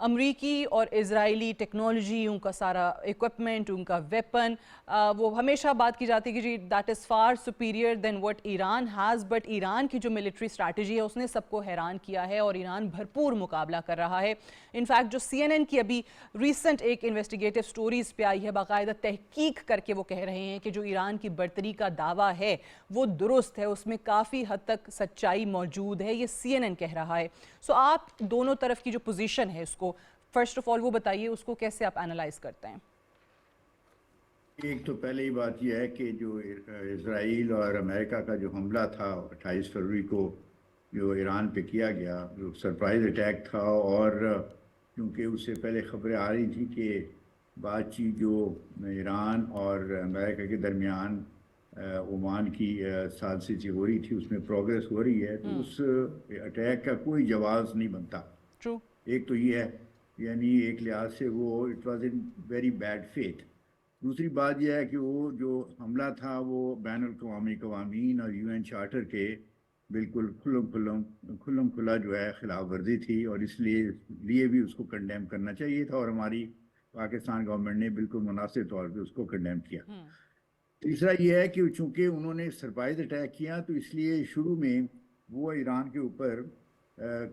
امریکی اور اسرائیلی ٹیکنالوجی، ان کا سارا ایکوپمنٹ، ان کا ویپن، وہ ہمیشہ بات کی جاتی ہے کہ جی that is far superior than what Iran has, but Iran کی جو ملٹری اسٹریٹجی ہے اس نے سب کو حیران کیا ہے اور ایران بھرپور مقابلہ کر رہا ہے۔ انفیکٹ جو سی این این کی ابھی ریسنٹ ایک انویسٹیگیٹو سٹوریز پہ آئی ہے، باقاعدہ تحقیق کر کے وہ کہہ رہے ہیں کہ جو ایران کی برتری کا دعویٰ ہے وہ درست ہے، اس میں کافی حد تک سچائی موجود ہے، یہ سی این این کہہ رہا ہے۔ سو آپ دونوں طرف کی جو پوزیشن ہے اس کو فرسٹ آف آل وہ بتائیے، اس کو کیسے آپ اینالائز کرتے ہیں؟ ایک تو پہلے ہی بات یہ ہے کہ جو اسرائیل اور امریکہ کا جو حملہ تھا 28 فروری کو جو ایران پہ کیا گیا، جو سرپرائز اٹیک تھا، اور کیونکہ اس سے پہلے خبریں آ رہی تھی کہ بات چیت جو ایران اور امریکہ کے درمیان عمان کی ثالثی سے ہو رہی تھی، اس میں پروگریس ہو رہی ہے، تو اس اٹیک کا کوئی جواز نہیں بنتا۔ ایک تو یہ ہے، یعنی ایک لحاظ سے وہ it was in very bad faith. دوسری بات یہ ہے کہ وہ جو حملہ تھا وہ بین الاقوامی قوانین اور یو این چارٹر کے بالکل کھلم کھلا جو ہے خلاف ورزی تھی، اور اس لیے بھی اس کو کنڈیم کرنا چاہیے تھا، اور ہماری پاکستان گورنمنٹ نے بالکل مناسب طور پہ اس کو کنڈیم کیا۔ تیسرا یہ ہے کہ چونکہ انہوں نے سرپرائز اٹیک کیا تو اس لیے شروع میں وہ ایران کے اوپر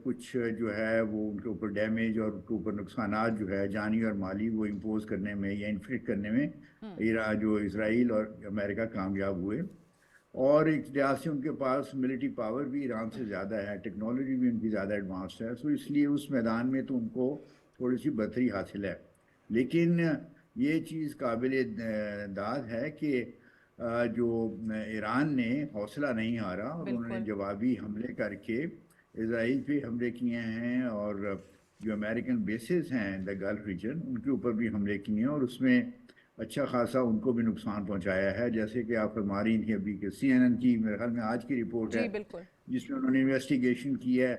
کچھ جو ہے وہ ان کے اوپر ڈیمیج اور ان کے اوپر نقصانات جو ہے جانی اور مالی وہ امپوز کرنے میں یا انفلکٹ کرنے میں جو اسرائیل اور امریکہ کامیاب ہوئے، اور ایک لحاظ سے ان کے پاس ملٹری پاور بھی ایران سے زیادہ ہے، ٹیکنالوجی بھی ان کی زیادہ ایڈوانس ہے، سو اس لیے اس میدان میں تو ان کو تھوڑی سی برتری حاصل ہے۔ لیکن یہ چیز قابل داد ہے کہ جو ایران نے حوصلہ نہیں ہارا اور انہوں نے جوابی حملے کر کے اسرائیل پہ حملے کیے ہیں، اور جو امریکن بیسز ہیں دا گلف ریجن ان کے اوپر بھی حملے کیے ہیں، اور اس میں اچھا خاصا ان کو بھی نقصان پہنچایا ہے، جیسے کہ آپ فرما رہی تھیں ابھی کہ سی این این کی میرے خیال میں آج کی رپورٹ ہے جس میں انہوں نے انویسٹیگیشن کی ہے،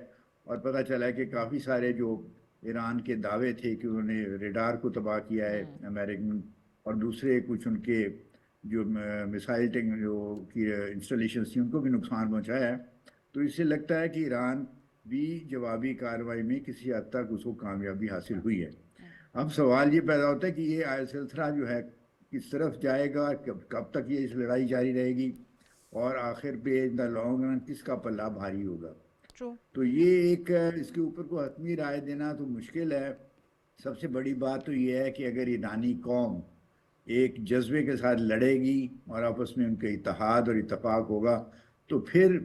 اور پتہ چلا ہے کہ کافی سارے جو ایران کے دعوے تھے کہ انہوں نے ریڈار کو تباہ کیا ہے امریکن، اور دوسرے کچھ ان کے جو میسائل کی انسٹالیشنز تھیں ان کو بھی نقصان پہنچایا ہے۔ تو اس سے لگتا ہے کہ ایران بھی جوابی کارروائی میں کسی حد تک اس کو کامیابی حاصل ہوئی ہے۔ اب سوال یہ پیدا ہوتا ہے کہ یہ سلسلہ جو ہے کس طرف جائے گا، کب تک یہ اس لڑائی جاری رہے گی، اور آخر پہ ان دا لانگ رن کس کا پلہ بھاری ہوگا۔ تو یہ ایک اس کے اوپر کو حتمی رائے دینا تو مشکل ہے۔ سب سے بڑی بات تو یہ ہے کہ اگر ایرانی قوم ایک جذبے کے ساتھ لڑے گی اور آپس میں ان کے اتحاد اور اتفاق ہوگا تو پھر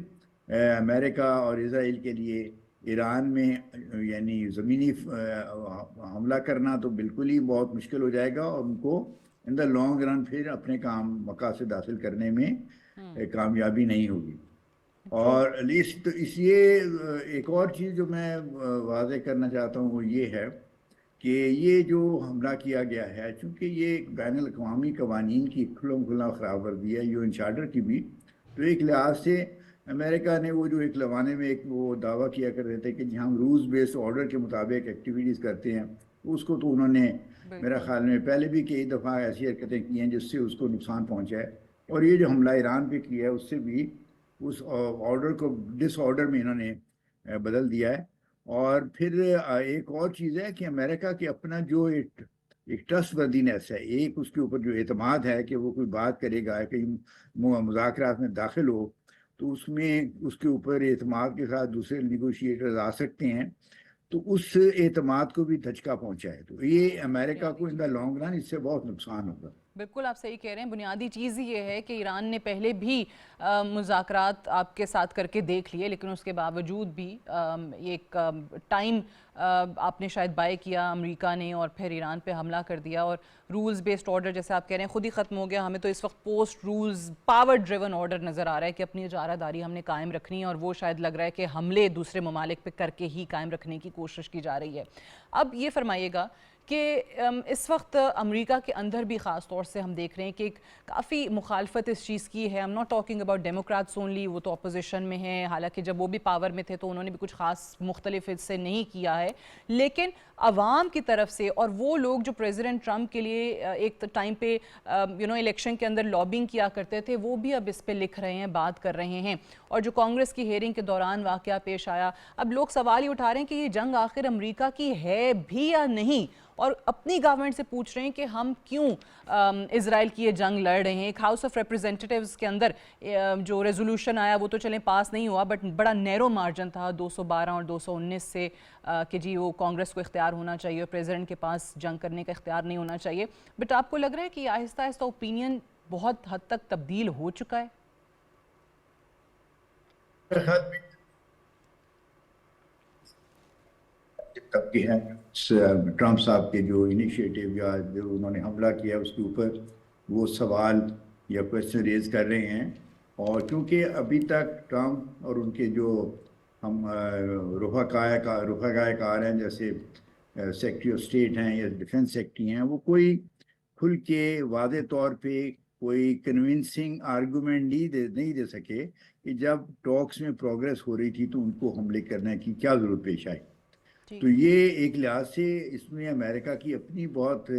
امریکہ اور اسرائیل کے لیے ایران میں یعنی زمینی حملہ کرنا تو بالکل ہی بہت مشکل ہو جائے گا، اور ان کو ان دا لانگ رن پھر اپنے مقاصد حاصل کرنے میں کامیابی نہیں ہوگی۔ اور اس یہ ایک اور چیز جو میں واضح کرنا چاہتا ہوں وہ یہ ہے کہ یہ جو حملہ کیا گیا ہے، چونکہ یہ ایک بین الاقوامی قوانین کی کھلم کھلا خلاف ورزی ہے، یو این چارٹر کی بھی، تو ایک لحاظ سے امریکہ نے وہ جو ایک زمانے میں ایک وہ دعویٰ کیا کرتے تھے کہ جی ہم رولز بیسڈ آرڈر کے مطابق ایکٹیویٹیز کرتے ہیں، اس کو تو انہوں نے میرا خیال میں پہلے بھی کئی دفعہ ایسی حرکتیں کی ہیں جس سے اس کو نقصان پہنچا ہے، اور یہ جو حملہ ایران پہ کیا ہے اس سے بھی اس آرڈر کو ڈس آرڈر میں انہوں نے بدل دیا ہے۔ اور پھر ایک اور چیز ہے کہ امریکہ کے اپنا جو ایک ٹرسٹ وردینس ہے، ایک اس کے اوپر جو اعتماد ہے کہ وہ کوئی بات کرے گا کہ مذاکرات میں داخل ہو تو اس میں اس کے اوپر اعتماد کے ساتھ دوسرے نیگوشیٹرز آ سکتے ہیں، تو اس اعتماد کو بھی دھچکا پہنچا ہے، تو یہ امریکہ کو ان دا لانگ رن اس سے بہت نقصان ہوگا۔ بالکل آپ صحیح کہہ رہے ہیں، بنیادی چیز یہ ہے کہ ایران نے پہلے بھی مذاکرات آپ کے ساتھ کر کے دیکھ لیے، لیکن اس کے باوجود بھی ایک ٹائم آپ نے شاید بائی کیا امریکہ نے، اور پھر ایران پہ حملہ کر دیا، اور رولز بیسڈ آرڈر جیسے آپ کہہ رہے ہیں خود ہی ختم ہو گیا۔ ہمیں تو اس وقت post rules power driven order نظر آ رہا ہے کہ اپنی اجارہ داری ہم نے قائم رکھنی ہے، اور وہ شاید لگ رہا ہے کہ حملے دوسرے ممالک پہ کر کے ہی قائم رکھنے کی کوشش کی جا رہی ہے۔ اب یہ فرمائیے گا کہ اس وقت امریکہ کے اندر بھی خاص طور سے ہم دیکھ رہے ہیں کہ ایک کافی مخالفت اس چیز کی ہے۔ I'm not talking about Democrats only، وہ تو اپوزیشن میں ہیں، حالانکہ جب وہ بھی پاور میں تھے تو انہوں نے بھی کچھ خاص مختلف اس سے نہیں کیا ہے، لیکن عوام کی طرف سے اور وہ لوگ جو پریزیڈنٹ ٹرمپ کے لیے ایک ٹائم پہ الیکشن کے اندر لابنگ کیا کرتے تھے، وہ بھی اب اس پہ لکھ رہے ہیں، بات کر رہے ہیں. اور جو کانگریس کی ہیئرنگ کے دوران واقعہ پیش آیا، اب لوگ سوال ہی اٹھا رہے ہیں کہ یہ جنگ آخر امریکہ کی ہے بھی یا نہیں، اور اپنی گورنمنٹ سے پوچھ رہے ہیں کہ ہم کیوں اسرائیل کی یہ جنگ لڑ رہے ہیں. ایک ہاؤس آف ریپریزنٹیٹیوز کے اندر جو ریزولوشن آیا وہ تو چلیں پاس نہیں ہوا، بٹ بڑا نیرو مارجن تھا 212 اور 219 سے کہ جی وہ کانگریس کو اختیار ہونا چاہیے اور پریزیڈنٹ کے پاس جنگ کرنے کا اختیار نہیں ہونا چاہیے. بٹ آپ کو لگ رہا ہے کہ آہستہ آہستہ اوپینین بہت حد تک تبدیل ہو چکا ہے؟ تب کی ہے ٹرمپ صاحب کے جو انیشیٹو یا جو انہوں نے حملہ کیا اس کے اوپر وہ سوال یا کویسچن ریز کر رہے ہیں. اور چونکہ ابھی تک ٹرمپ اور ان کے جو ہم رفقائے کار ہیں جیسے سیکرٹری آف اسٹیٹ ہیں یا ڈیفنس سیکرٹری ہیں، وہ کوئی کھل کے واضح طور پہ کوئی کنونسنگ آرگومنٹ نہیں دے سکے کہ جب ٹاکس میں پروگریس ہو رہی تھی تو ان کو حملے کرنے کی کیا ضرورت پیش آئی. تو یہ ایک لحاظ سے اس میں امریکہ کی اپنی بہت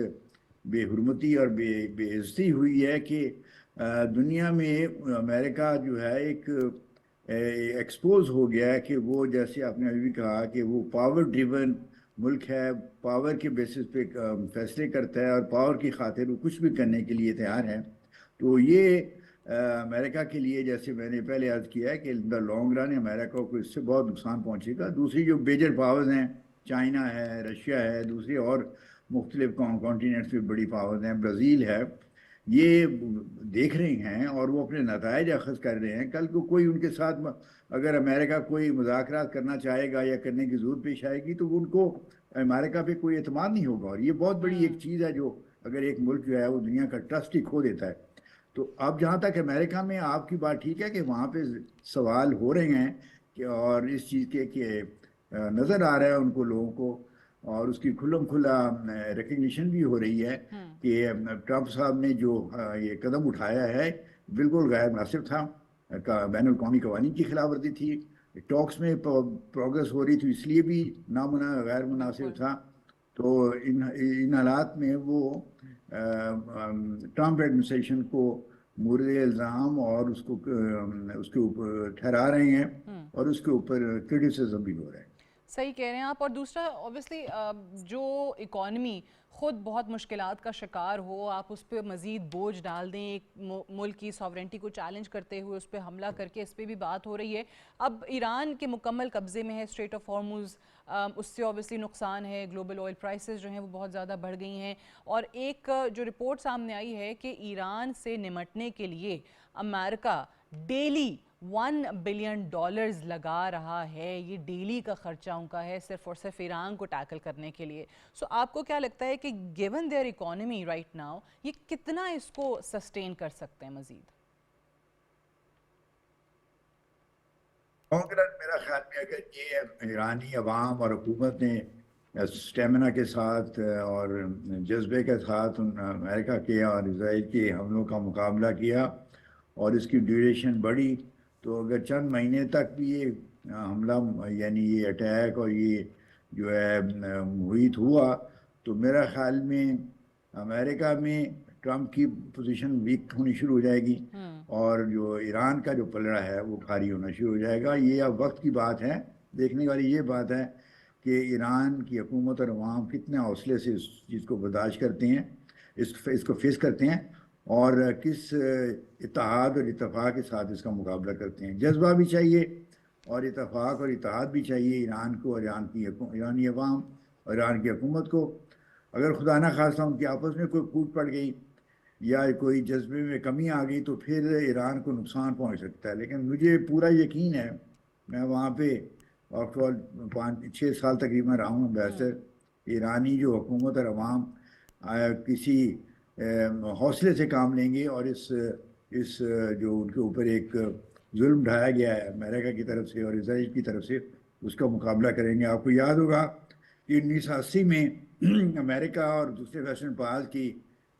بے حرمتی اور بے عزتی ہوئی ہے کہ دنیا میں امریکہ جو ہے ایک ایکسپوز ہو گیا ہے کہ وہ، جیسے آپ نے ابھی بھی کہا، کہ وہ پاور ڈریون ملک ہے، پاور کے بیسس پہ فیصلے کرتا ہے اور پاور کی خاطر وہ کچھ بھی کرنے کے لیے تیار ہے. تو یہ امریکہ کے لیے، جیسے میں نے پہلے عرض کیا ہے کہ ان دا لانگ رن امریکہ کو اس سے بہت نقصان پہنچے گا. دوسری جو میجر پاورز ہیں، چائنا ہے، رشیا ہے، دوسری اور مختلف کانٹیننٹس میں بڑی پاورز ہیں، برازیل ہے، یہ دیکھ رہے ہیں اور وہ اپنے نتائج اخذ کر رہے ہیں. کل کو کوئی ان کے ساتھ اگر امریکہ کوئی مذاکرات کرنا چاہے گا یا کرنے کی ضرورت پیش آئے گی تو ان کو امریکہ پہ کوئی اعتماد نہیں ہوگا. اور یہ بہت بڑی ایک چیز ہے جو اگر ایک ملک جو ہے وہ دنیا کا ٹرسٹ ہی کھو دیتا ہے. تو اب جہاں تک امریکہ میں آپ کی بات ٹھیک ہے کہ وہاں پہ سوال ہو رہے ہیں کہ، اور اس چیز کے کہ نظر آ رہا ہے ان کو، لوگوں کو، اور اس کی کھلم کھلا ریکگنیشن بھی ہو رہی ہے کہ ٹرمپ صاحب نے جو یہ قدم اٹھایا ہے بالکل غیر مناسب تھا، بین الاقوامی قوانین کی خلاف ورزی تھی. ٹاکس میں پروگرس ہو رہی تھی اس لیے بھی غیر مناسب تھا. تو ان حالات میں وہ ٹرمپ ایڈمنسٹریشن کو مورد الزام اور اس کے اوپر ٹھہرا رہے ہیں اور اس کے اوپر کرٹیسزم بھی ہو رہا ہے. صحیح کہہ رہے ہیں آپ. اور دوسرا اوبیسلی جو اکانومی خود بہت مشکلات کا شکار ہو، آپ اس پہ مزید بوجھ ڈال دیں، ایک ملک کی ساورنٹی کو چیلنج کرتے ہوئے اس پہ حملہ کر کے، اس پہ بھی بات ہو رہی ہے. اب ایران کے مکمل قبضے میں ہے اسٹریٹ آف ہارموز، اس سے اوبیسلی نقصان ہے. گلوبل آئل پرائسز جو ہیں وہ بہت زیادہ بڑھ گئی ہیں. اور ایک جو رپورٹ سامنے آئی ہے کہ ایران سے نمٹنے کے لیے امریکہ ڈیلی $1 بلین لگا رہا ہے. یہ ڈیلی کا خرچہ ان کا ہے صرف اور صرف ایران کو ٹیکل کرنے کے لیے. سو آپ کو کیا لگتا ہے کہ given there economy right now یہ کتنا اس کو سسٹین کر سکتے ہیں مزید؟ میرا خیال میں اگر یہ ایرانی عوام اور حکومت نے اسٹیمنا کے ساتھ اور جذبے کے ساتھ امریکہ کے اور اسرائیل کے حملوں کا مقابلہ کیا اور اس کی ڈیوریشن بڑھی، تو اگر چند مہینے تک بھی یہ حملہ یعنی یہ اٹیک اور یہ جو ہے محیط ہوا، تو میرا خیال میں امریکہ میں ٹرمپ کی پوزیشن ویک ہونی شروع ہو جائے گی اور جو ایران کا جو پلڑا ہے وہ بھاری ہونا شروع ہو جائے گا. یہ اب وقت کی بات ہے. دیکھنے والی یہ بات ہے کہ ایران کی حکومت اور عوام کتنے حوصلے سے اس چیز کو برداشت کرتے ہیں، اس کو فیس کرتے ہیں، اور کس اتحاد اور اتفاق کے ساتھ اس کا مقابلہ کرتے ہیں. جذبہ بھی چاہیے اور اتفاق اور اتحاد بھی چاہیے ایران کو اور ایرانی عوام اور ایران کی حکومت کو. اگر خدا نہ خواستہ ان کی آپس میں کوئی پھوٹ پڑ گئی یا کوئی جذبے میں کمی آ گئی تو پھر ایران کو نقصان پہنچ سکتا ہے. لیکن مجھے پورا یقین ہے، میں وہاں پہ آفٹر آل 5-6 سال تقریباً رہا ہوں ایمبیسڈر. ایرانی جو حکومت اور عوام کسی حوصلے سے کام لیں گے اور اس جو ان کے اوپر ایک ظلم ڈھایا گیا ہے امریکہ کی طرف سے اور اسرائیل کی طرف سے، اس کا مقابلہ کریں گے. آپ کو یاد ہوگا کہ 1980 میں امریکہ اور دوسرے ویسٹرن پاورز کی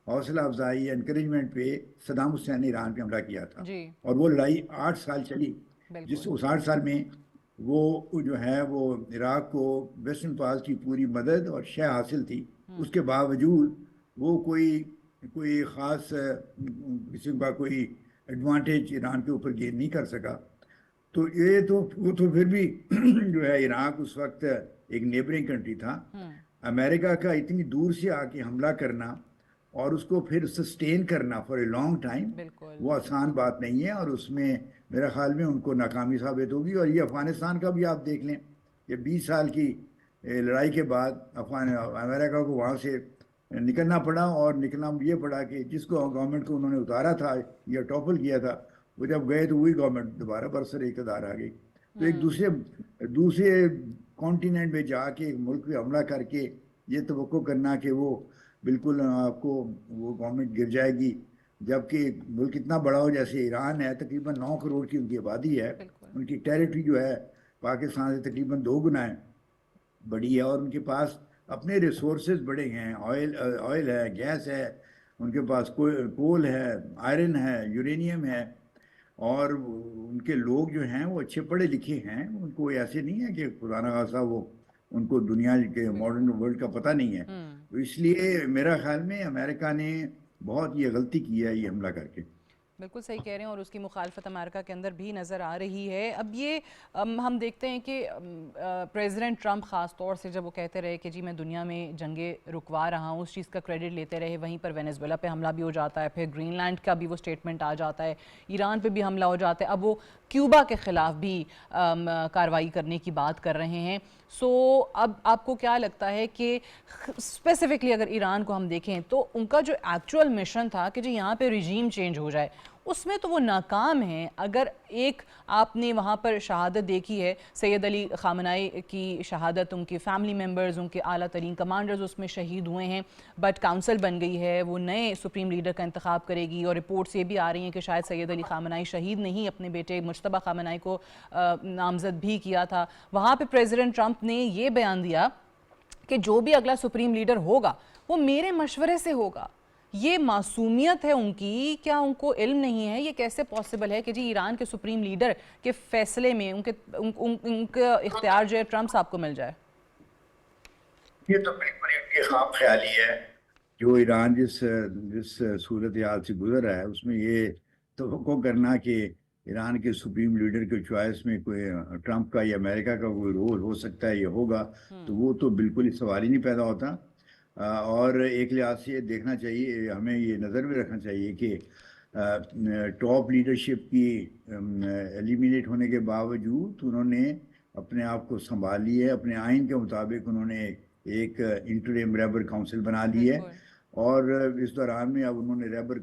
حوصلہ افزائی انکریجمنٹ پہ صدام حسین نے ایران پہ حملہ کیا تھا اور وہ لڑائی 8 سال چلی، اس 8 سال میں وہ جو ہے وہ عراق کو ویسٹرن پاس کی پوری مدد اور شے حاصل تھی، اس کے باوجود وہ کوئی خاص قسم کا کوئی ایڈوانٹیج ایران کے اوپر گین نہیں کر سکا۔ تو یہ تو وہ تو پھر بھی جو ہے عراق اس وقت ایک نیبرنگ کنٹری تھا۔ امریکہ کا اتنی دور سے آ کے حملہ کرنا اور اس کو پھر سسٹین کرنا فار اے لانگ ٹائم، وہ آسان بات نہیں ہے، اور اس میں میرا خیال میں ان کو ناکامی ثابت ہوگی۔ اور یہ افغانستان کا بھی آپ دیکھ لیں، یہ 20 سال کی لڑائی کے بعد امریکہ کو وہاں سے نکلنا پڑا، اور نکلنا یہ پڑا کہ جس کو گورنمنٹ کو انہوں نے اتارا تھا یا ٹاپل کیا تھا، وہ جب گئے تو وہی گورنمنٹ دوبارہ برسر اقتدار آ گئی۔ تو ایک دوسرے کانٹیننٹ میں جا کے ایک ملک پہ حملہ کر کے یہ توقع کرنا کہ وہ بالکل آپ کو وہ گورنمنٹ گر جائے گی، جبکہ ملک اتنا بڑا ہو جیسے ایران ہے، تقریباً 9 کروڑ کی ان کی آبادی ہے، ان کی ٹیریٹری جو ہے پاکستان سے تقریباً 2 گنا ہے بڑی ہے، اور ان کے پاس اپنے ریسورسز بڑے ہیں، آئل ہے، گیس ہے، ان کے پاس کول ہے، آئرن ہے، یورینیم ہے، اور ان کے لوگ جو ہیں وہ اچھے پڑھے لکھے ہیں، ان کو ایسے نہیں ہے کہ خدا نخواستہ وہ ان کو دنیا کے ماڈرن ورلڈ کا پتہ نہیں ہے۔ تو اس لیے میرا خیال میں امریکہ نے بہت یہ غلطی کی ہے یہ حملہ کر کے۔ بالکل صحیح کہہ رہے ہیں، اور اس کی مخالفت امریکہ کے اندر بھی نظر آ رہی ہے۔ اب یہ ہم دیکھتے ہیں کہ پریزیڈنٹ ٹرمپ خاص طور سے جب وہ کہتے رہے کہ جی میں دنیا میں جنگیں رکوا رہا ہوں، اس چیز کا کریڈٹ لیتے رہے، وہیں پر وینیزویلا پہ حملہ بھی ہو جاتا ہے، پھر گرین لینڈ کا بھی وہ سٹیٹمنٹ آ جاتا ہے، ایران پہ بھی حملہ ہو جاتا ہے، اب وہ کیوبا کے خلاف بھی کارروائی کرنے کی بات کر رہے ہیں۔ سو اب آپ کو کیا لگتا ہے کہ اسپیسیفکلی اگر ایران کو ہم دیکھیں تو ان کا جو ایکچوئل مشن تھا کہ جی یہاں پہ ریجیم چینج ہو جائے، اس میں تو وہ ناکام ہیں؟ اگر ایک آپ نے وہاں پر شہادت دیکھی ہے، سید علی خامنائی کی شہادت، ان کے فیملی ممبرز، ان کے اعلیٰ ترین کمانڈرز اس میں شہید ہوئے ہیں، بٹ کاؤنسل بن گئی ہے، وہ نئے سپریم لیڈر کا انتخاب کرے گی، اور رپورٹس یہ بھی آ رہی ہیں کہ شاید سید علی خامنائی شہید نہیں، اپنے بیٹے مجتبیٰ خامنائی کو نامزد بھی کیا تھا۔ وہاں پہ پریزیڈنٹ ٹرمپ نے یہ بیان دیا کہ جو بھی اگلا سپریم لیڈر ہوگا وہ میرے مشورے سے ہوگا۔ یہ معصومیت ہے ان کی؟ کیا ان کو علم نہیں ہے؟ یہ کیسے پاسبل ہے کہ جی ایران کے سپریم لیڈر کے فیصلے میں ان کا اختیار جو ہے ٹرمپ صاحب کو مل جائے؟ یہ تو بالکل ان کی خام خیالی ہے۔ جو ایران جس صورتحال سے گزر رہا ہے اس میں یہ توقع کرنا کہ ایران کے سپریم لیڈر کے چوائس میں کوئی ٹرمپ کا یا امریکہ کا کوئی رول ہو سکتا ہے، یہ ہوگا، تو وہ تو بالکل ہی سوال ہی نہیں پیدا ہوتا۔ اور ایک لحاظ سے یہ دیکھنا چاہیے، ہمیں یہ نظر میں رکھنا چاہیے کہ ٹاپ لیڈرشپ کی ایلیمینیٹ ہونے کے باوجود انہوں نے اپنے آپ کو سنبھال لی ہے، اپنے آئین کے مطابق انہوں نے ایک انٹریم ریبر کاؤنسل بنا لی ہے، اور اس دوران میں اب انہوں نے ریبر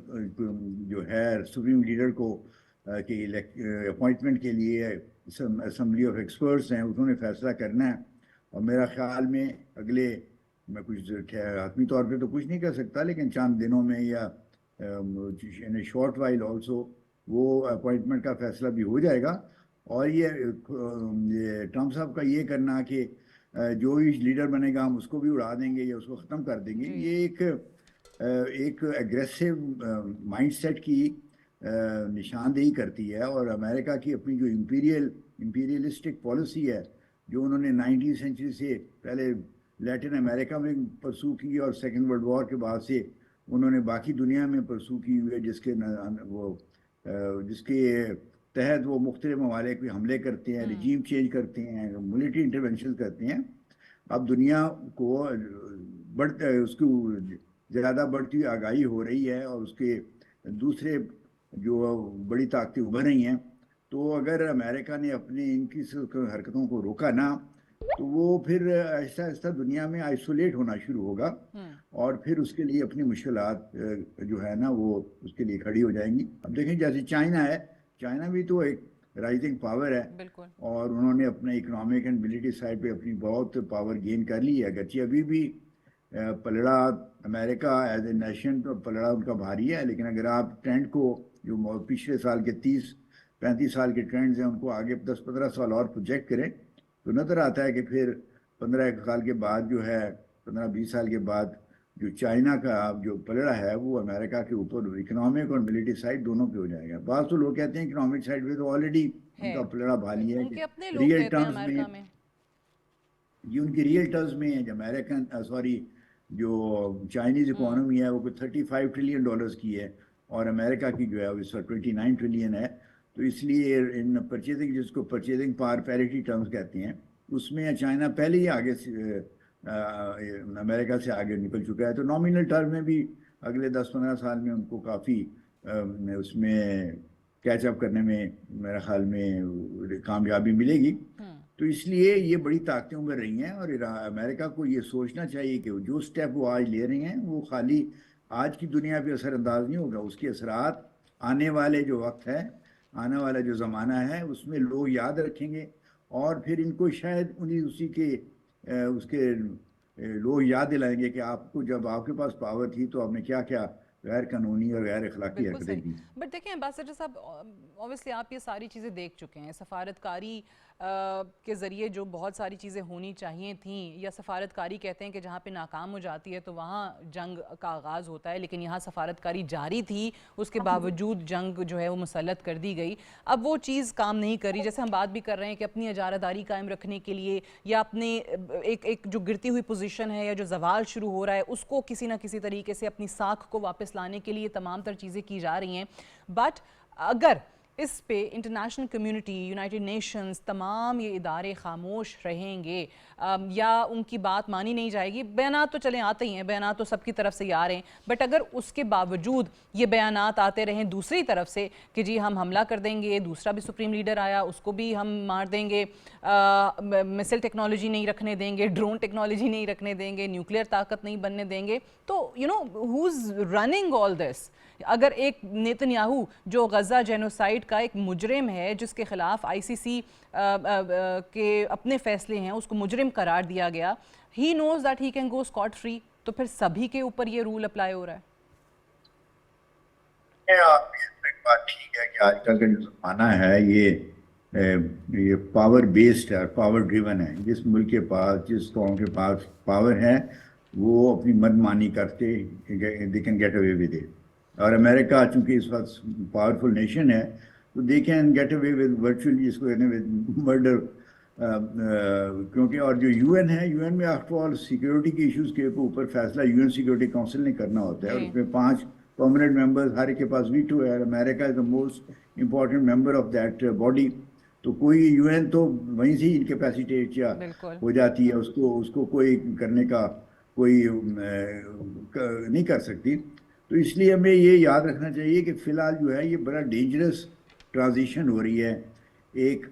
جو ہے سپریم لیڈر کو کہ اپوائنٹمنٹ کے لیے اسمبلی آف ایکسپرٹس ہیں، انہوں نے فیصلہ کرنا ہے، اور میرا خیال میں اگلے، میں کچھ حتمی طور پہ تو کچھ نہیں کہہ سکتا، لیکن چند دنوں میں یا شارٹ وائل آلسو وہ اپوائنٹمنٹ کا فیصلہ بھی ہو جائے گا۔ اور یہ ٹرمپ صاحب کا یہ کرنا کہ جو بھی لیڈر بنے گا ہم اس کو بھی اڑا دیں گے یا اس کو ختم کر دیں گے، یہ ایک ایگریسو مائنڈ سیٹ کی نشاندہی کرتی ہے، اور امریکہ کی اپنی جو امپیریلسٹک پالیسی ہے جو انہوں نے 19 سینچری سے پہلے لیٹن امریکہ میں پرسو کی اور سیکنڈ ورلڈ وار کے بعد سے انہوں نے باقی دنیا میں پرسو کی ہوئی ہے، جس کے تحت وہ مختلف ممالک پہ حملے کرتے ہیں، ریجیم چینج کرتے ہیں، ملٹری انٹرونشن کرتے ہیں۔ اب دنیا کو اس کو زیادہ بڑھتی ہوئی آگاہی ہو رہی ہے، اور اس کے دوسرے جو بڑی طاقتیں ابھر رہی ہیں، تو اگر امریکہ نے اپنے ان کی حرکتوں کو روکا نہ تو وہ پھر آہستہ آہستہ دنیا میں آئسولیٹ ہونا شروع ہوگا، اور پھر اس کے لیے اپنی مشکلات جو ہے نا وہ اس کے لیے کھڑی ہو جائیں گی۔ اب دیکھیں جیسے چائنا ہے، چائنا بھی تو ایک رائزنگ پاور ہے، اور انہوں نے اپنے اکنامک اینڈ ملٹری سائڈ پہ اپنی بہت پاور گین کر لی ہے، اگرچہ ابھی بھی پلڑا امریکہ ایز اے نیشن تو پلڑا ان کا بھاری ہے، لیکن اگر آپ ٹرینڈ کو جو پچھلے سال کے 30-35 سال کے ٹرینڈز ہیں ان کو آگے 10-15 سال اور پروجیکٹ کریں تو نظر آتا ہے کہ پھر 15 سال کے بعد جو ہے 15-20 سال کے بعد جو چائنا کا جو پلڑا ہے وہ امریکہ کے اوپر اکنامک اور ملٹری سائڈ دونوں پہ ہو جائے گا. بعض تو لوگ کہتے ہیں اکنامک سائڈ پہ تو آلریڈی ان ہے. کا پلڑا بھاری ہے ان کہ کے اپنے لوگ ریئل کہتے ہیں ٹرمز میں امریکہ میں. یہ ان کی ریئل ٹرمز میں جو امریکن سوری جو چائنیز اکانومی ہے وہ کوئی 35 ٹریلین ڈالرز کی ہے اور امریکہ کی جو ہے وہ 29 ٹریلین ہے. تو اس لیے ان پرچیزنگ جس کو پرچیزنگ پاور پیریٹی ٹرمز کہتے ہیں اس میں چائنا پہلے ہی آگے امریکہ سے آگے نکل چکا ہے. تو نامینل ٹرم میں بھی اگلے 10-15 سال میں ان کو کافی اس میں کیچ اپ کرنے میں میرے خیال میں کامیابی ملے گی. تو اس لیے یہ بڑی طاقتیں ابھر رہی ہیں اور امریکہ کو یہ سوچنا چاہیے کہ جو سٹیپ وہ آج لے رہے ہیں وہ خالی آج کی دنیا پہ اثر انداز نہیں ہوگا, اس کے اثرات آنے والے جو وقت ہے, آنے والا جو زمانہ ہے اس میں لوگ یاد رکھیں گے اور پھر ان کو شاید اسی کے اس کے لوگ یاد دلائیں گے کہ آپ کو جب آپ کے پاس پاور تھی تو آپ نے کیا کیا غیر قانونی اور غیر اخلاقی بالکل حرکتیں صحیح. کی. بٹ دیکھیں امبیسڈر صاحب, اوبویسلی آپ یہ ساری چیزیں دیکھ چکے ہیں. سفارتکاری کے ذریعے جو بہت ساری چیزیں ہونی چاہیے تھیں, یا سفارتکاری کہتے ہیں کہ جہاں پہ ناکام ہو جاتی ہے تو وہاں جنگ کا آغاز ہوتا ہے, لیکن یہاں سفارتکاری جاری تھی, اس کے باوجود جنگ جو ہے وہ مسلط کر دی گئی. اب وہ چیز کام نہیں کری. جیسے ہم بات بھی کر رہے ہیں کہ اپنی اجارہ داری قائم رکھنے کے لیے یا اپنے ایک جو گرتی ہوئی پوزیشن ہے یا جو زوال شروع ہو رہا ہے اس کو کسی نہ کسی طریقے سے اپنی ساکھ کو واپس لانے کے لیے تمام تر چیزیں کی جا رہی ہیں. بٹ اگر اس پہ انٹرنیشنل کمیونٹی, یونائٹڈ نیشنز, تمام یہ ادارے خاموش رہیں گے یا ان کی بات مانی نہیں جائے گی, بیانات تو چلیں آتے ہی ہیں, بیانات تو سب کی طرف سے آ رہے ہیں, بٹ اگر اس کے باوجود یہ بیانات آتے رہیں دوسری طرف سے کہ جی ہم حملہ کر دیں گے, دوسرا بھی سپریم لیڈر آیا اس کو بھی ہم مار دیں گے, مسل ٹیکنالوجی نہیں رکھنے دیں گے, ڈرون ٹیکنالوجی نہیں رکھنے دیں گے, نیوکلیئر طاقت نہیں بننے دیں گے, تو who's running all this? اگر ایک نیتنیاہو جو غزہ جینوسائیڈ کا ایک مجرم ہے جس کے خلاف آئی سی سی کے اپنے فیصلے ہیں اس کو مجرم قرار دیا گیا, he knows that he can go scot free, تو پھر سبھی کے اوپر یہ رول اپلائی ہو رہا ہے. بات ٹھیک ہے کہ آج کل کا جو زمانہ ہے یہ پاور بیسڈ ہے, پاور ڈریون ہے. جس ملک کے پاس, جس قوم کے پاس پاور ہے وہ اپنی منمانی کرتے they can get away with it. اور امریکہ چونکہ اس وقت پاورفل نیشن ہے تو they can get away with virtually اس کو کہتے ہیں مرڈر, کیونکہ اور جو یو این ہے, یو این میں آفٹر آل سیکیورٹی کے ایشوز کے اوپر فیصلہ یو این سیکیورٹی کونسل نے کرنا ہوتا ہے اور اس میں 5 پرماننٹ ممبرز, ہر ایک کے پاس ویٹو ہے. America is the most important member of that body. تو کوئی یو این تو وہیں سے انکیپیسیٹیٹ یا ہو جاتی ہے, اس کو کوئی کرنے کا کوئی نہیں کر سکتی. تو اس لیے ہمیں یہ یاد رکھنا چاہیے کہ فی الحال جو ہے یہ بڑا ڈینجرس ٹرانزیشن ہو رہی ہے ایک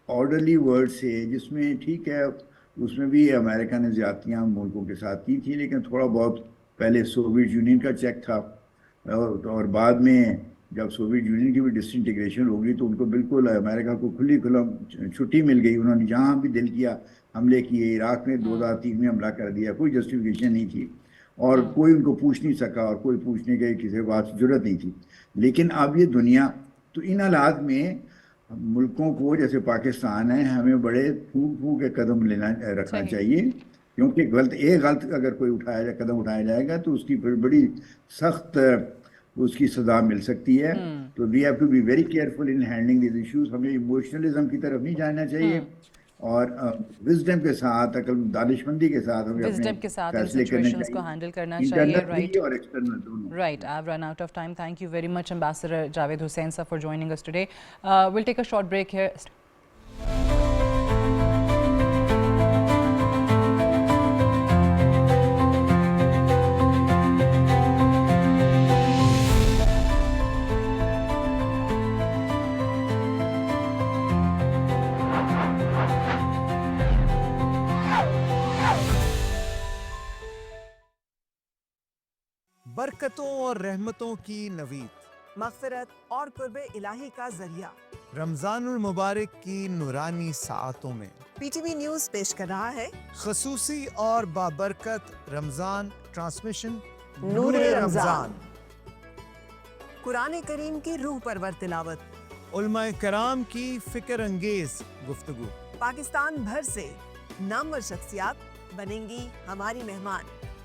آرڈرلی ورلڈ سے, جس میں ٹھیک ہے اس میں بھی امریکہ نے زیادتیاں ملکوں کے ساتھ کی تھی, لیکن تھوڑا بہت پہلے سوویت یونین کا چیک تھا اور بعد میں جب سوویت یونین کی بھی ڈسانٹیگریشن ہو گئی تو ان کو بالکل امریکہ کو کھلی چھٹی مل گئی. انہوں نے جہاں بھی دل کیا حملے کیے. عراق میں 2003 میں حملہ کر دیا, کوئی جسٹیفیکیشن نہیں تھی اور کوئی ان کو پوچھ نہیں سکا اور کوئی پوچھنے کے کسی بات ضرورت نہیں تھی. لیکن اب یہ دنیا, تو ان حالات میں ملکوں کو جیسے پاکستان ہے ہمیں بڑے پھونک کے قدم رکھنا چاہیے, کیونکہ ایک غلط اگر کوئی قدم اٹھایا جائے گا تو اس کی بڑی سخت اس کی سزا مل سکتی ہے. تو we have to be very careful in handling these issues. ہمیں ایموشنلزم کی طرف نہیں جانا چاہیے اور وزڈم کے ساتھ, دانش مندی کے ساتھ ہمیں اپنے فیصلے کرنے چاہیے, انٹرنلی اور ایکسٹرنل دونوں. Right, I've run out of time. Thank you very much, Ambassador Javed Hussain sir, for joining us today. We'll take a short break here. برکتوں اور رحمتوں کی نوید, مغفرت اور قرب الہی کا ذریعہ, رمضان المبارک کی نورانی ساعتوں میں پی ٹی وی نیوز پیش کر رہا ہے خصوصی اور بابرکت رمضان ٹرانسمیشن نور رمضان. قرآن کریم کی روح پرور تلاوت, علماء کرام کی فکر انگیز گفتگو, پاکستان بھر سے نامور شخصیات بنیں گی ہماری مہمان,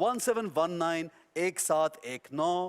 1719 1719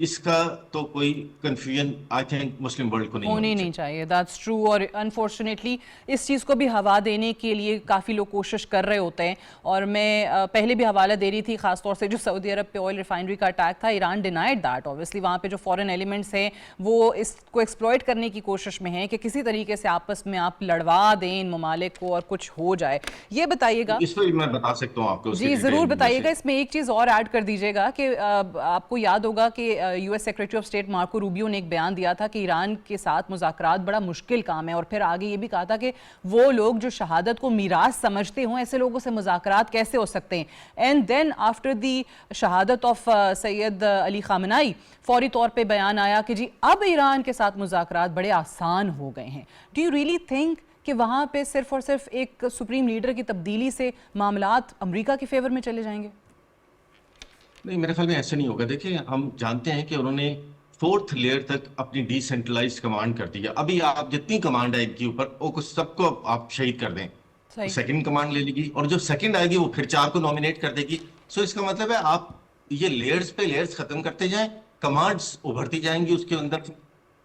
اس کا تو کوئی confusion I think Muslim world کو نہیں ہونی نہیں چاہیے. That's true. اور انفارچونیٹلی اس چیز کو بھی ہوا دینے کے لیے کافی لوگ کوشش کر رہے ہوتے ہیں. اور میں پہلے بھی حوالہ دے رہی تھی, خاص طور سے جو سعودی عرب پہ آئل ریفائنری کا اٹیک تھا, ایران ڈینائڈ دیٹ. اوبویسلی وہاں پہ جو فورن ایلیمنٹس ہیں وہ اس کو ایکسپلوئٹ کرنے کی کوشش میں ہیں کہ کسی طریقے سے آپس میں آپ لڑوا دیں ان ممالک کو اور کچھ ہو جائے. یہ بتائیے گا, اس پہ میں بتا سکتا ہوں آپ کو. جی ضرور بتائیے گا. اس میں ایک چیز اور ایڈ کر دیجیے گا کہ آپ کو یاد ہوگا کہ U S secretary of state Marco Rubio نے ایک بیان دیا تھا کہ ایران کے ساتھ مذاکرات بڑا مشکل کام ہے, اور پھر آگے یہ بھی کہا تھا کہ وہ لوگ جو شہادت کو میراث سمجھتے ہوں ایسے لوگوں سے مذاکرات کیسے ہو سکتے ہیں. اینڈ دین آفٹر دی شہادت آف سید علی خامنائی فوری طور پہ بیان آیا کہ جی اب ایران کے ساتھ مذاکرات بڑے آسان ہو گئے ہیں. ڈو یو ریئلی تھنک کہ وہاں پہ صرف اور صرف ایک سپریم لیڈر کی تبدیلی سے معاملات امریکہ کے فیور میں چلے جائیں گے؟ نہیں, میرے خیال میں ایسا نہیں ہوگا. دیکھیں, ہم جانتے ہیں کہ انہوں نے 4th لیئر تک اپنی ڈی سینٹرلائز کمانڈ کر دی ہے. ابھی آپ جتنی کمانڈ ہے ان کے اوپر وہ سب کو آپ شہید کر دیں, سیکنڈ کمانڈ لے لے گی, اور جو سیکنڈ آئے گی وہ پھر 4 کو نومینیٹ کر دے گی. سو اس کا مطلب ہے آپ یہ لیئرز پہ لیئرز ختم کرتے جائیں, کمانڈز ابھرتی جائیں گی اس کے اندر.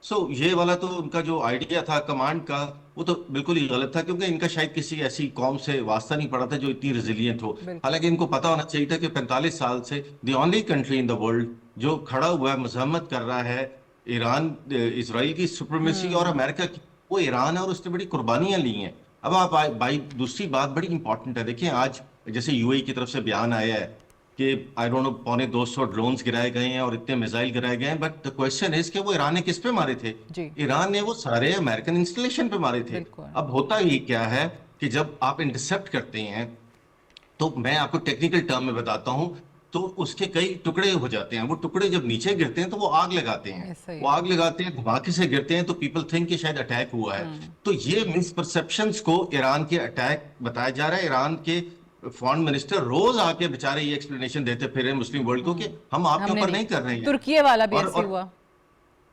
سو یہ والا تو ان کا جو آئیڈیا تھا کمانڈ کا وہ تو بالکل ہی غلط تھا, کیونکہ ان کا شاید کسی ایسی قوم سے واسطہ نہیں پڑا تھا جو اتنی ریزیلینٹ ہو. حالانکہ ان کو پتا ہونا چاہیے تھا کہ 45 سال سے the only country in the world جو کھڑا ہوا ہے, مذمت کر رہا ہے ایران اسرائیل کی سپریمیسی اور امریکہ کی, وہ ایران ہے, اور اس نے بڑی قربانیاں لی ہیں. اب آپ دوسری بات بڑی امپورٹنٹ ہے. دیکھیں, آج جیسے یو اے کی طرف سے بیان آیا ہے کہ آئی ڈونٹ نو 250 ڈرونز گرائے گئے ہیں اور اتنے میزائل گرائے گئے ہیں, بٹ دا کوسچن از کہ وہ ایران نے کس پہ مارے تھے؟ ایران نے وہ سارے امریکن انسٹالیشن پہ مارے تھے. اب ہوتا یہ کیا ہے کہ جب آپ انٹرسپٹ کرتے ہیں تو میں آپ کو ٹیکنیکل ٹرم میں بتاتا ہوں, تو اس کے کئی ٹکڑے ہو جاتے ہیں. وہ ٹکڑے جب نیچے گرتے ہیں تو وہ آگ لگاتے ہیں, وہ آگ لگاتے ہیں, دھماکے سے گرتے ہیں, تو پیپل تھنک کہ شاید اٹیک ہوا ہے. تو یہ مس پرسپشنز کو ایران کے اٹیک بتایا جا رہا ہے. ایران کے فارن منسٹر روز آ کے بیچارے یہ ایکسپلینیشن دیتے پھر مسلم ورلڈ کو کہ ہم آپ کے اوپر نہیں کر رہے ہیں. ترکیہ والا بھی ایسے ہوا.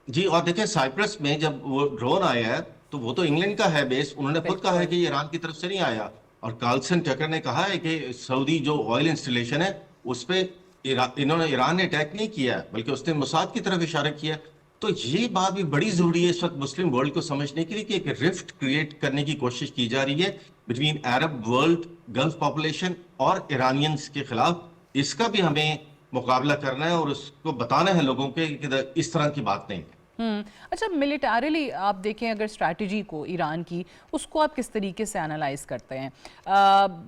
جی, اور دیکھیں سائپرس میں جب وہ ڈرون آیا ہے تو وہ تو انگلینڈ کا ہے بیس, انہوں نے خود کہا ہے کہ یہ ایران کی طرف سے نہیں آیا. اور کارلسن ٹکر نے کہا ہے کہ سعودی جو آئل انسٹالیشن ہے اس پہ ایران نے اٹیک نہیں کیا, بلکہ اس نے موساد کی طرف اشارہ کیا. تو یہ بات بھی بڑی ضروری ہے اس وقت مسلم ورلڈ کو سمجھنے کے لیے کہ ایک رفٹ کریٹ کرنے کی کوشش کی جا رہی ہے between Arab world, golf population اور ایرانینز کے خلاف. اس کا بھی ہمیں مقابلہ کرنا ہے اور اس کو بتانا ہے لوگوں کے کہ اس طرح کی بات نہیں ہے. اچھا, ملیٹریلی آپ دیکھیں اگر اسٹریٹجی کو ایران کی, اس کو آپ کس طریقے سے انالائز کرتے ہیں؟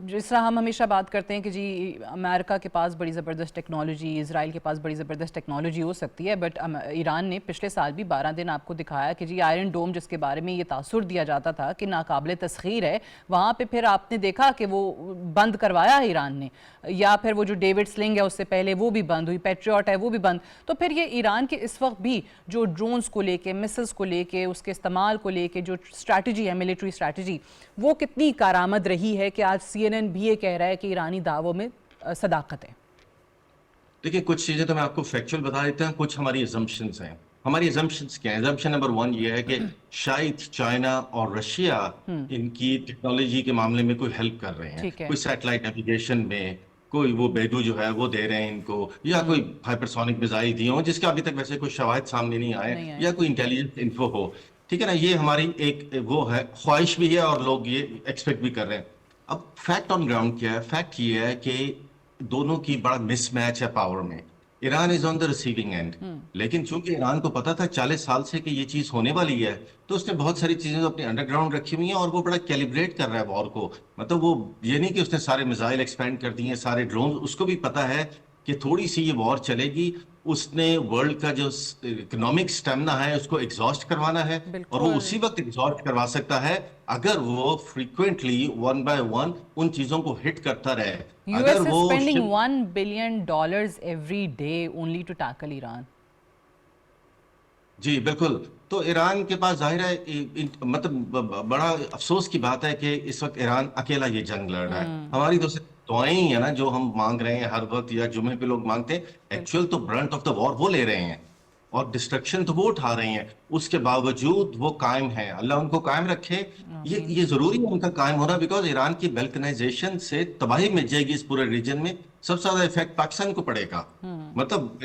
جس طرح ہم ہمیشہ بات کرتے ہیں کہ جی امریکہ کے پاس بڑی زبردست ٹیکنالوجی, اسرائیل کے پاس بڑی زبردست ٹیکنالوجی ہو سکتی ہے, بٹ ایران نے پچھلے سال بھی 12 دن آپ کو دکھایا کہ جی آئرن ڈوم جس کے بارے میں یہ تاثر دیا جاتا تھا کہ ناقابل تسخیر ہے, وہاں پہ پھر آپ نے دیکھا کہ وہ بند کروایا ایران نے, یا پھر وہ جو ڈیوڈ سلنگ ہے اس سے پہلے وہ بھی بند ہوئی, پیٹریوٹ ہے وہ بھی بند. تو پھر یہ ایران کے اس وقت بھی جو ڈرونز کو لے کے, مسلز کو لے کے, اس کے استعمال کو لے کے جو اسٹریٹجی ہے, ملٹری اسٹریٹجی, وہ کتنی کارآمد رہی ہے کہ آج سی این این بھی یہ کہہ رہا ہے کہ ایرانی دعووں میں صداقت ہے؟ دیکھیں, کچھ چیزیں تو میں آپ کو فیکچول بتا دیتا ہوں, کچھ ہماری ایزمپشنز ہیں. ہماری ایزمپشنز کیا ہیں؟ ایزمپشن نمبر 1 یہ ہے کہ شاید چائنا اور رشیا ان کی ٹیکنالوجی کے معاملے میں کوئی ہیلپ کر رہے ہیں, کوئی سیٹلائٹ نیویگیشن میں, کوئی وہ بیڈو جو ہے وہ دے رہے ہیں ان کو, یا کوئی ہائپرسونک میزائل دیے ہوں جس کا ابھی تک ویسے کوئی شواہد سامنے نہیں آئے, یا کوئی انٹیلیجنس انفو ہو. ٹھیک ہے نا, یہ ہماری ایک وہ ہے, خواہش بھی ہے اور لوگ یہ ایکسپیکٹ بھی کر رہے ہیں. اب فیکٹ آن گراؤنڈ کیا ہے؟ فیکٹ یہ ہے کہ دونوں کی بڑا مس میچ ہے پاور میں. ایران از آن دا ریسیونگ اینڈ, لیکن چونکہ ایران کو پتا تھا 40 سال سے کہ یہ چیز ہونے والی ہے, تو اس نے بہت ساری چیزیں اپنے انڈر گراؤنڈ رکھی ہوئی ہیں اور وہ بڑا کیلیبریٹ کر رہا ہے وار کو. مطلب وہ یہ نہیں کہ اس نے سارے میزائل ایکسپینڈ کر دیے, سارے ڈرون, اس کو بھی پتا ہے کہ تھوڑی سی یہ وار چلے گی, اس نے ورلڈ کا جو اکنامک سٹیمنا ہے اس کو ایگزاسٹ کروانا ہے, اور وہ اسی وقت ایگزاسٹ کروا سکتا ہے اگر وہ فریکوینٹلی 1 by 1 ان چیزوں کو ہٹ کرتا رہے. US is spending $1 billion every day only to tackle Iran. جی بالکل. تو ایران کے پاس ظاہر ہے, مطلب بڑا افسوس کی بات ہے کہ اس وقت ایران اکیلا یہ جنگ لڑ رہا ہے. ہماری تو دعائیں ہی ہیں نا جو ہم مانگ رہے ہیں ہر وقت, یا جمعے پہ لوگ مانگتے ہیں, ایکچوئل تو برنٹ آف دا وار وہ لے رہے ہیں اور ڈسٹرکشن تو وہ اٹھا رہے ہیں. اس کے باوجود وہ قائم ہیں, اللہ ان کو قائم رکھے. یہ ضروری ہے ان کا قائم ہونا, بیکاز ایران کی بلکنائزیشن سے تباہی مچ جائے گی اس پورے ریجن میں. سب سے زیادہ افیکٹ پاکستان کو پڑے گا. مطلب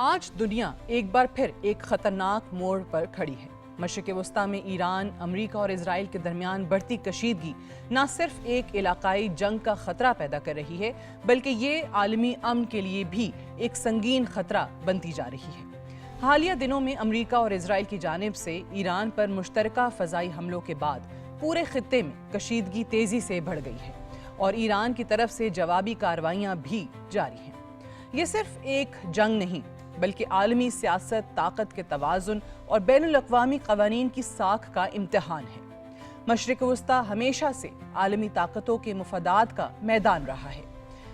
آج دنیا ایک بار پھر ایک خطرناک موڑ پر کھڑی ہے۔ مشرق وسطیٰ میں ایران، امریکہ اور اسرائیل کے درمیان بڑھتی کشیدگی نہ صرف ایک علاقائی جنگ کا خطرہ پیدا کر رہی ہے، بلکہ یہ عالمی امن کے لیے بھی ایک سنگین خطرہ بنتی جا رہی ہے۔ حالیہ دنوں میں امریکہ اور اسرائیل کی جانب سے ایران پر مشترکہ فضائی حملوں کے بعد پورے خطے میں کشیدگی تیزی سے بڑھ گئی ہے اور ایران کی طرف سے جوابی کارروائیاں بھی جاری ہیں۔ یہ صرف ایک جنگ نہیں بلکہ عالمی سیاست، طاقت کے توازن اور بین الاقوامی قوانین کی ساکھ کا امتحان ہے۔ مشرق وسطیٰ ہمیشہ سے عالمی طاقتوں کے مفادات کا میدان رہا ہے۔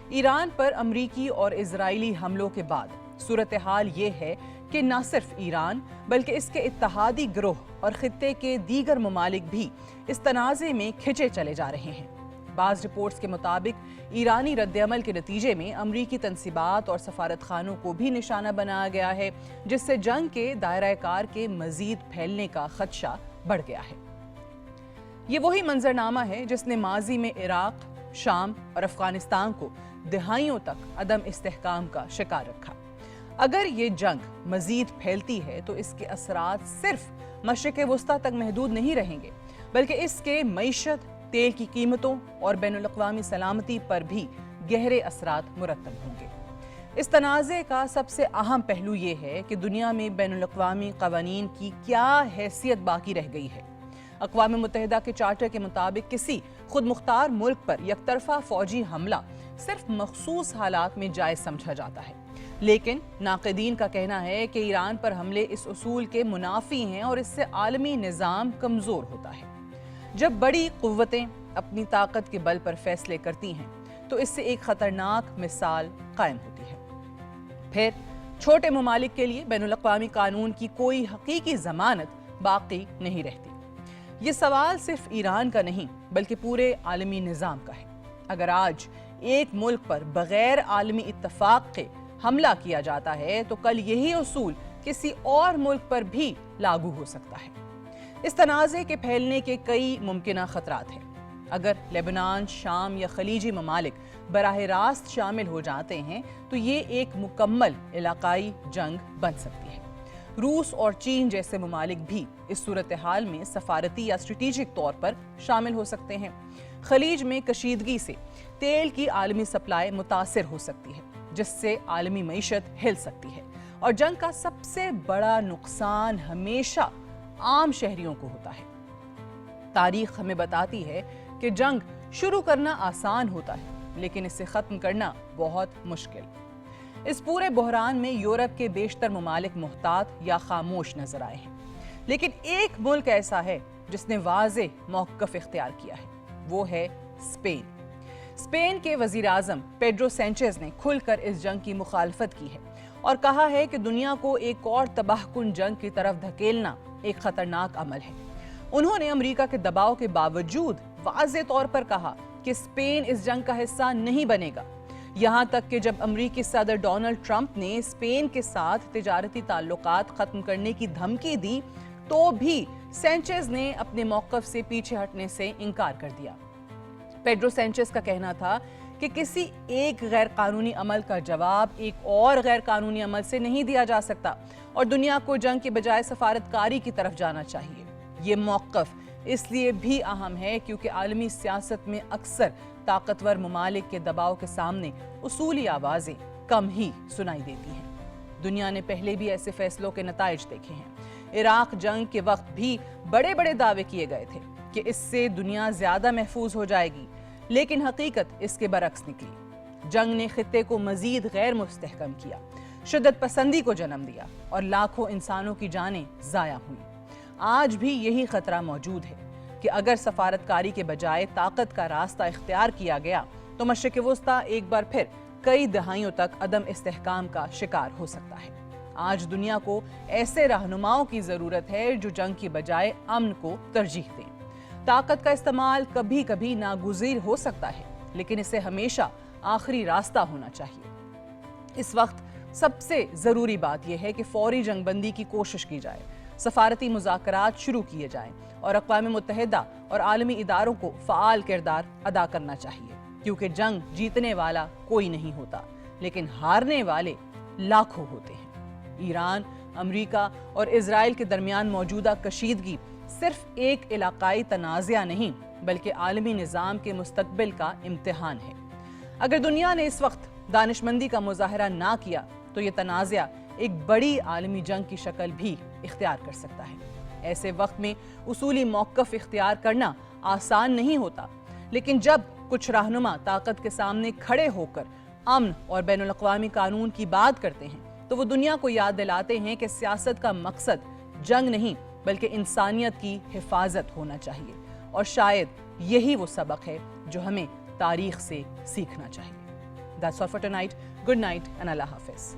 ایران پر امریکی اور اسرائیلی حملوں کے بعد صورتحال یہ ہے کہ نہ صرف ایران بلکہ اس کے اتحادی گروہ اور خطے کے دیگر ممالک بھی اس تنازع میں کھنچے چلے جا رہے ہیں۔ بعض رپورٹس کے مطابق ایرانی رد عمل کے نتیجے میں امریکی تنصیبات اور سفارت خانوں کو بھی نشانہ بنایا گیا ہے، جس سے جنگ کے دائرہ کار کے مزید پھیلنے کا خدشہ بڑھ گیا ہے۔ یہ وہی منظرنامہ ہے جس نے ماضی میں عراق، شام اور افغانستان کو دہائیوں تک عدم استحکام کا شکار رکھا۔ اگر یہ جنگ مزید پھیلتی ہے تو اس کے اثرات صرف مشرق وسطیٰ تک محدود نہیں رہیں گے، بلکہ اس کے معیشت، تیل کی قیمتوں اور بین الاقوامی سلامتی پر بھی گہرے اثرات مرتب ہوں گے۔ اس تنازع کا سب سے اہم پہلو یہ ہے کہ دنیا میں بین الاقوامی قوانین کی کیا حیثیت باقی رہ گئی ہے۔ اقوام متحدہ کے چارٹر کے مطابق کسی خود مختار ملک پر یک طرفہ فوجی حملہ صرف مخصوص حالات میں جائز سمجھا جاتا ہے، لیکن ناقدین کا کہنا ہے کہ ایران پر حملے اس اصول کے منافی ہیں اور اس سے عالمی نظام کمزور ہوتا ہے۔ جب بڑی قوتیں اپنی طاقت کے بل پر فیصلے کرتی ہیں تو اس سے ایک خطرناک مثال قائم ہوتی ہے۔ پھر چھوٹے ممالک کے لیے بین الاقوامی قانون کی کوئی حقیقی ضمانت باقی نہیں رہتی۔ یہ سوال صرف ایران کا نہیں بلکہ پورے عالمی نظام کا ہے۔ اگر آج ایک ملک پر بغیر عالمی اتفاق کے حملہ کیا جاتا ہے تو کل یہی اصول کسی اور ملک پر بھی لاگو ہو سکتا ہے۔ اس تنازع کے پھیلنے کے کئی ممکنہ خطرات ہیں۔ اگر لیبنان، شام یا خلیجی ممالک براہ راست شامل ہو جاتے ہیں تو یہ ایک مکمل علاقائی جنگ بن سکتی ہے۔ روس اور چین جیسے ممالک بھی اس صورتحال میں سفارتی یا اسٹریٹجک طور پر شامل ہو سکتے ہیں۔ خلیج میں کشیدگی سے تیل کی عالمی سپلائی متاثر ہو سکتی ہے، جس سے عالمی معیشت ہل سکتی ہے، اور جنگ کا سب سے بڑا نقصان ہمیشہ عام شہریوں کو ہوتا ہے۔ تاریخ ہمیں بتاتی ہے کہ جنگ شروع کرنا آسان ہوتا ہے لیکن اسے ختم کرنا بہت مشکل۔ اس پورے بحران میں یورپ کے بیشتر ممالک محتاط یا خاموش نظر آئے ہیں، لیکن ایک ملک ایسا ہے جس نے واضح موقف اختیار کیا ہے، وہ ہے اسپین۔ اسپین کے وزیر اعظم پیڈرو سینچیز نے کھل کر اس جنگ کی مخالفت کی ہے اور کہا ہے کہ دنیا کو ایک اور تباہ کن جنگ کی طرف دھکیلنا ایک خطرناک عمل ہے۔ انہوں نے امریکہ کے دباؤ کے باوجود واضح طور پر کہا کہ اسپین اس جنگ کا حصہ نہیں بنے گا، یہاں تک کہ جب امریکی صدر ڈونلڈ ٹرمپ نے اسپین کے ساتھ تجارتی تعلقات ختم کرنے کی دھمکی دی تو بھی سینچیز نے اپنے موقف سے پیچھے ہٹنے سے انکار کر دیا۔ پیڈرو سینچیز کا کہنا تھا کہ کسی ایک غیر قانونی عمل کا جواب ایک اور غیر قانونی عمل سے نہیں دیا جا سکتا اور دنیا کو جنگ کے بجائے سفارتکاری کی طرف جانا چاہیے۔ یہ موقف اس لیے بھی اہم ہے کیونکہ عالمی سیاست میں اکثر طاقتور ممالک کے دباؤ کے سامنے اصولی آوازیں کم ہی سنائی دیتی ہیں۔ دنیا نے پہلے بھی ایسے فیصلوں کے نتائج دیکھے ہیں۔ عراق جنگ کے وقت بھی بڑے بڑے دعوے کیے گئے تھے کہ اس سے دنیا زیادہ محفوظ ہو جائے گی، لیکن حقیقت اس کے برعکس نکلی۔ جنگ نے خطے کو مزید غیر مستحکم کیا، شدت پسندی کو جنم دیا اور لاکھوں انسانوں کی جانیں ضائع ہوئیں۔ آج بھی یہی خطرہ موجود ہے کہ اگر سفارتکاری کے بجائے طاقت کا راستہ اختیار کیا گیا تو مشرق وسطیٰ ایک بار پھر کئی دہائیوں تک عدم استحکام کا شکار ہو سکتا ہے۔ آج دنیا کو ایسے رہنماؤں کی ضرورت ہے جو جنگ کی بجائے امن کو ترجیح دیں۔ طاقت کا استعمال کبھی کبھی ناگزیر ہو سکتا ہے لیکن اسے ہمیشہ آخری راستہ ہونا چاہیے۔ اس وقت سب سے ضروری بات یہ ہے کہ فوری جنگ بندی کی کوشش کی جائے، سفارتی مذاکرات شروع کیے جائیں اور اقوام متحدہ اور عالمی اداروں کو فعال کردار ادا کرنا چاہیے، کیونکہ جنگ جیتنے والا کوئی نہیں ہوتا لیکن ہارنے والے لاکھوں ہوتے ہیں۔ ایران، امریکہ اور اسرائیل کے درمیان موجودہ کشیدگی صرف ایک علاقائی تنازعہ نہیں بلکہ عالمی نظام کے مستقبل کا امتحان ہے۔ اگر دنیا نے اس وقت دانشمندی کا مظاہرہ نہ کیا تو یہ تنازعہ ایک بڑی عالمی جنگ کی شکل بھی اختیار کر سکتا ہے۔ ایسے وقت میں اصولی موقف اختیار کرنا آسان نہیں ہوتا، لیکن جب کچھ رہنما طاقت کے سامنے کھڑے ہو کر امن اور بین الاقوامی قانون کی بات کرتے ہیں تو وہ دنیا کو یاد دلاتے ہیں کہ سیاست کا مقصد جنگ نہیں بلکہ انسانیت کی حفاظت ہونا چاہیے، اور شاید یہی وہ سبق ہے جو ہمیں تاریخ سے سیکھنا چاہیے۔ That's all for tonight. Good night and Allah Hafiz.